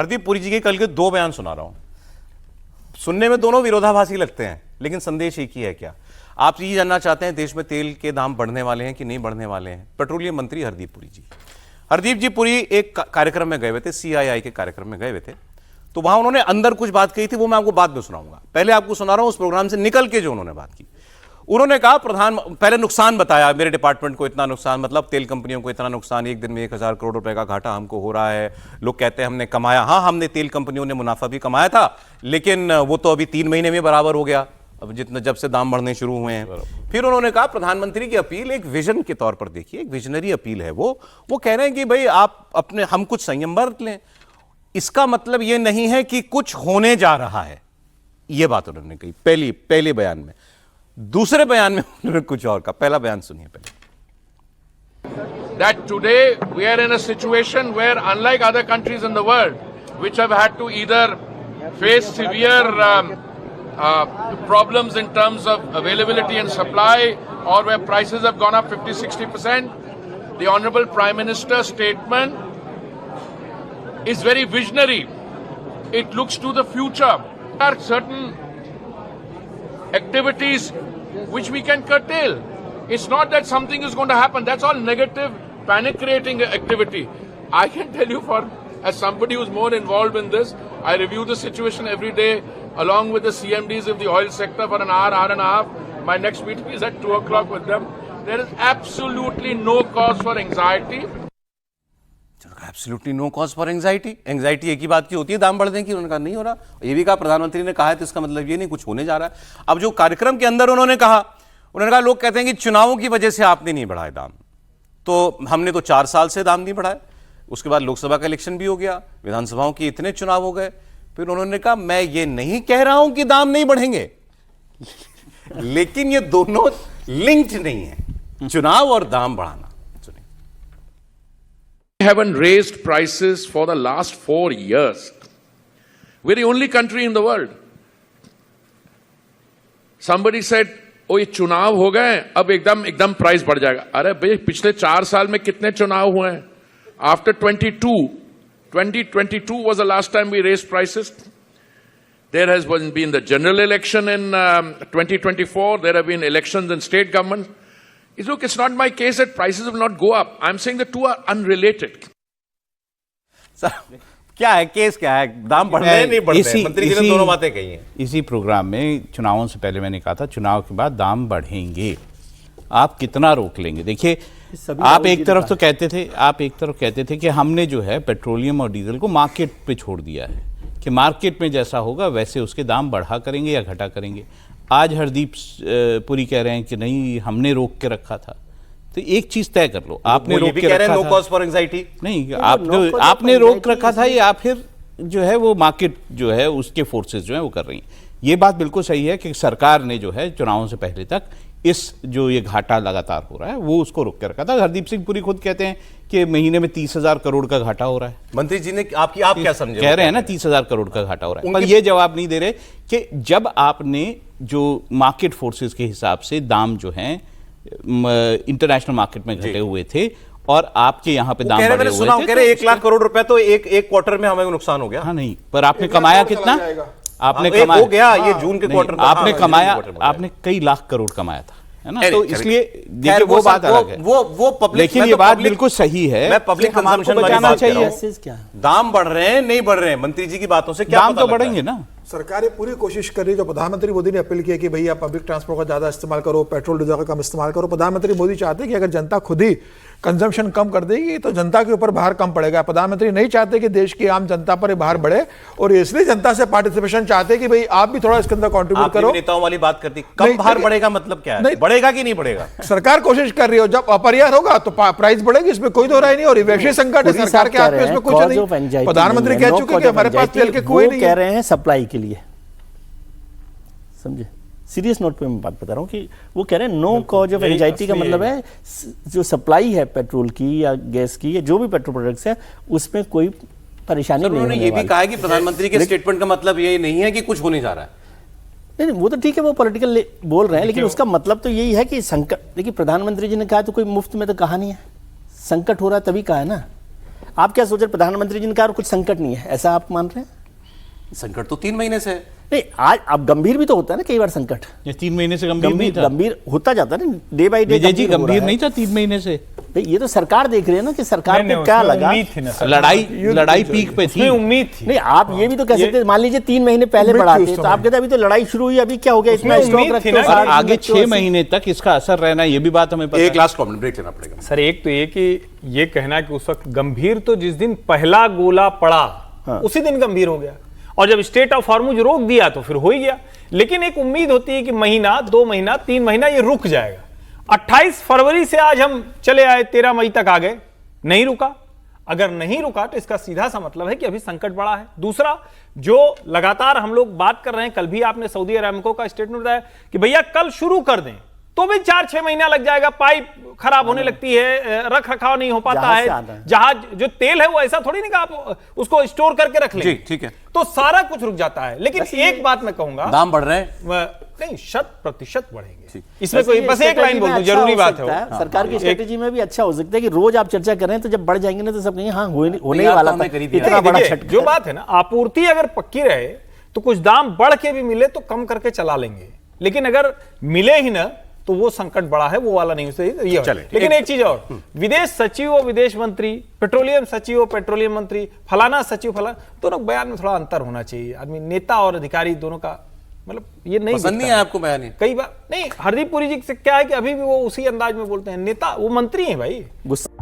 हरदीप पुरी जी के कल के 2 बयान सुना रहा हूं। सुनने में दोनों विरोधाभासी लगते हैं, लेकिन संदेश एक ही है। क्या आप ये जानना चाहते हैं देश में तेल के दाम बढ़ने वाले हैं कि नहीं बढ़ने वाले हैं? पेट्रोलियम मंत्री हरदीप पुरी जी, हरदीप जी पुरी एक कार्यक्रम में गए हुए थे, CII के कार्यक्रम में गए हुए थे, तो वहां उन्होंने अंदर कुछ बात कही थी, वो मैं आपको बाद में सुनाऊंगा। पहले आपको सुना रहा हूं उस प्रोग्राम से निकल के जो उन्होंने बात की। उन्होंने कहा पहले नुकसान बताया, मेरे डिपार्टमेंट को इतना नुकसान, मतलब तेल कंपनियों को इतना नुकसान, एक दिन में 1000 करोड़ रुपए का घाटा हमको हो रहा है। लोग कहते हैं हमने कमाया, हाँ हमने तेल कंपनियों ने मुनाफा भी कमाया था, लेकिन वो तो अभी 3 महीने में बराबर हो गया, अब जितना जब से दाम बढ़ने शुरू हुए हैं। फिर उन्होंने कहा प्रधानमंत्री की अपील एक विजन के तौर पर देखिए, एक विजनरी अपील है वो कह रहे हैं कि भाई आप हम कुछ संयम बरत लें। इसका मतलब ये नहीं है कि कुछ होने जा रहा है, ये बात उन्होंने कही पहले बयान में। दूसरे बयान में उन्होंने कुछ और कहा। पहला बयान सुनिए पहले। That today we are in a situation where, unlike other countries in the world, which have had to either face severe problems in terms of availability and supply, or where prices have gone up 50-60%, the Honorable Prime Minister's statement is very visionary. It looks to the future. There are certain activities which we can curtail. It's not that something is going to happen. That's all negative, panic-creating activity. I can tell you, as somebody who's more involved in this, I review the situation every day along with the CMDs of the oil sector for an hour and a half. My next meeting is at 2 o'clock with them. There is absolutely no cause for anxiety. Absolutely no cause for anxiety. Anxiety एक ही बात की होती है, दाम बढ़ने की। उन्होंने कहा नहीं हो रहा, ये भी कहा प्रधानमंत्री ने कहा है, तो इसका मतलब ये नहीं कुछ होने जा रहा है। अब जो कार्यक्रम के अंदर उन्होंने कहा लोग कहते हैं कि चुनावों की वजह से आपने नहीं बढ़ाए दाम, तो हमने तो 4 साल से दाम नहीं बढ़ाए। उसके बाद लोकसभा का इलेक्शन भी हो गया, विधानसभाओं के इतने चुनाव हो गए। फिर उन्होंने कहा मैं ये नहीं कह रहा हूं कि दाम नहीं बढ़ेंगे, लेकिन ये दोनों लिंक्ड नहीं है, चुनाव और दाम बढ़ाना। We haven't raised prices for the last 4 years. We're the only country in the world. Somebody said, "ओ ये चुनाव हो गए, अब एकदम प्राइस बढ़ जाएगा।" अरे भाई, पिछले 4 साल में कितने चुनाव हुए हैं? After 2022 was the last time we raised prices. There has been the general election in 2024. There have been elections in state government. Look, it's not my case that prices will not go up. I'm saying the two are unrelated. Sir क्या है case, क्या है? दाम बढ़ रहे हैं नहीं बढ़ रहे हैं? मंत्री जी ने दोनों बातें कही हैं। इसी प्रोग्राम में चुनावों से पहले मैंने कहा था चुनाव के बाद दाम बढ़ेंगे, आप कितना रोक लेंगे? देखिए, आप एक तरफ कहते थे कि हमने जो है पेट्रोलियम और डीजल को मार्केट पे छोड़ दिया है, कि मार्केट में जैसा होगा वैसे उसके दाम बढ़ा करेंगे या घटा करेंगे। आज हरदीप पुरी कह रहे हैं कि नहीं, हमने रोक के रखा था। तो एक चीज तय कर लो, आपने रोक के रखा था, नो कॉज फॉर एंजाइटी नहीं, आपने रोक रखा था या फिर जो है वो मार्केट जो है उसके फोर्सेस जो है वो कर रही हैं। ये बात बिल्कुल सही है कि सरकार ने जो है चुनावों से पहले तक इस जो ये घाटा लगातार हो रहा है वो उसको रोक के रखा था। हरदीप सिंह पुरी खुद कहते हैं कि महीने में 30,000 करोड़ का घाटा हो रहा है। मंत्री जी ने आप क्या समझे? कह रहे हैं ना 30,000 करोड़ का घाटा हो रहा है, पर ये जवाब नहीं दे रहे कि जब आपने जो मार्केट फोर्सेस के हिसाब से दाम जो हैं इंटरनेशनल मार्केट में घटे हुए थे और आपके यहाँ पे दाम बढ़े हुए थे, कह रहे 1 लाख करोड़ रुपए तो एक क्वार्टर में हमें नुकसान हो गया। हाँ नहीं, पर आपने कमाया कितना? आपने कमाया हो गया, ये जून के क्वार्टर आपने कमाया, आपने कई लाख करोड़ कमाया था, है ना? तो इसलिए देखिए वो बात अलग है, वो पब्लिक, लेकिन ये बात बिल्कुल सही है। मैं पब्लिक कंजम्पशन बचाना चाहिए। दाम बढ़ रहे हैं नहीं बढ़ रहे हैं, मंत्री जी की बातों से क्या दाम तो बढ़ेंगे ना। सरकार पूरी कोशिश कर रही है, जो प्रधानमंत्री मोदी ने अपील की है कि भैया पब्लिक ट्रांसपोर्ट का ज्यादा इस्तेमाल करो, पेट्रोल डीजल का कम इस्तेमाल करो। प्रधानमंत्री मोदी चाहते हैं कि अगर जनता खुद ही कंजम्पशन कम कर देगी तो जनता के ऊपर भार कम पड़ेगा। प्रधानमंत्री नहीं चाहते कि देश की आम जनता पर भार बढ़े, और इसलिए जनता से पार्टिसिपेशन चाहते हैं कि भाई आप भी थोड़ा इसके अंदर कंट्रीब्यूट करो। नेताओं वाली बात करती, कम भार बढ़ेगा मतलब क्या है? बढ़ेगा कि नहीं बढ़ेगा? सरकार कोशिश कर रही हो, जब अपरिहार्य होगा तो प्राइस बढ़ेगी, इसमें कोई दो राय नहीं। और वैश्विक संकट है, सरकार के हाथ में इसमें कुछ नहीं। प्रधानमंत्री कह चुके कि हमारे पास तेल के कुएं नहीं कह रहे हैं सप्लाई के लिए, समझे? सीरियस नोट पे मैं बात बता रहा हूँ कि वो कह रहे हैं नो कॉज ऑफ एंजाइटी का मतलब है जो सप्लाई है पेट्रोल की या गैस की या जो भी पेट्रोल प्रोडक्ट्स है उसमें कोई परेशानी नहीं है। ये भी कहा है कि प्रधानमंत्री के स्टेटमेंट का मतलब ये नहीं है कि कुछ होने जा रहा है। नहीं, वो तो ठीक है, वो पॉलिटिकल बोल रहे हैं, लेकिन उसका मतलब तो यही है कि संकट। देखिए, प्रधानमंत्री जी ने कहा तो कोई मुफ्त में तो कहा नहीं है, संकट हो रहा है तभी कहा है ना। आप क्या सोच रहे हैं, प्रधानमंत्री जी ने कहा कुछ संकट नहीं है, ऐसा आप मान रहे हैं? संकट तो 3 महीने से है। नहीं, आज अब गंभीर भी तो होता है ना कई बार संकट, ये 3 महीने से गंभीर नहीं था। गंभीर होता जाता है ना, day by day Vijay ji गंभीर नहीं था 3 महीने से। भाई ये तो सरकार देख रही है ना कि सरकार को क्या लगा। लड़ाई पीक पे थी, उम्मीद थी। नहीं, आप ये भी तो कह सकते, मान लीजिए 3 महीने पहले बढ़ाते तो आप कहते अभी तो लड़ाई शुरू हुई, अभी क्या हो गया, इतना स्टॉक रखते हो, और आगे 6 महीने तक इसका असर रहना, ये भी बात हमें पता एक है। लास्ट कमेंट ब्रेक लेना पड़ेगा। सर एक तो ये कि ये कहना कि उस वक्त गंभीर, तो जिस दिन पहला गोला पड़ा उसी दिन गंभीर हो गया, और जब स्टेट ऑफ हॉर्मुज रोक दिया तो फिर हो ही गया। लेकिन एक उम्मीद होती है कि महीना, 2 महीना, 3 महीना ये रुक जाएगा। 28 फरवरी से आज हम चले आए, 13 मई तक आ गए, नहीं रुका। अगर नहीं रुका तो इसका सीधा सा मतलब है कि अभी संकट बड़ा है। दूसरा, जो लगातार हम लोग बात कर रहे हैं, कल भी आपने सऊदी अरामको का स्टेटमेंट बताया कि भैया कल शुरू कर दें, तो भी 4-6 महीना लग जाएगा, पाइप खराब होने लगती है, रख रखाव नहीं हो पाता है, जहाज जो तेल है वो ऐसा थोड़ी नहीं कि आप उसको स्टोर करके रख लें, ठीक है, तो सारा कुछ रुक जाता है। लेकिन एक बात मैं कहूंगा, दाम बढ़ रहे हैं, नहीं 100% बढ़ेंगे। इसमें कोई बस एक लाइन बोल दूं, जरूरी बात है वो। सरकार की स्ट्रेटेजी में भी अच्छा हो सकता है कि रोज आप चर्चा कर रहे हैं, तो जब बढ़ जाएंगे ना तो सब कहेंगे हाँ होने ही वाला था, इतना बड़ा झटका। जो बात है ना, आपूर्ति अगर पक्की रहे तो कुछ दाम बढ़ के भी मिले तो कम करके चला लेंगे, लेकिन अगर मिले ही ना तो वो संकट बड़ा है, वो वाला नहीं हो सकता ये। चले, लेकिन एक चीज और, विदेश सचिव और विदेश मंत्री, पेट्रोलियम सचिव और पेट्रोलियम मंत्री, फलाना सचिव फलाना, दोनों बयान में थोड़ा अंतर होना चाहिए। आदमी नेता और अधिकारी दोनों का मतलब ये नहीं पसंद नहीं है आपको बयान? कई बार नहीं, हरदीप पुरी जी से क्या है कि अभी भी वो उसी अंदाज में बोलते हैं, नेता वो मंत्री हैं भाई। गुस्सा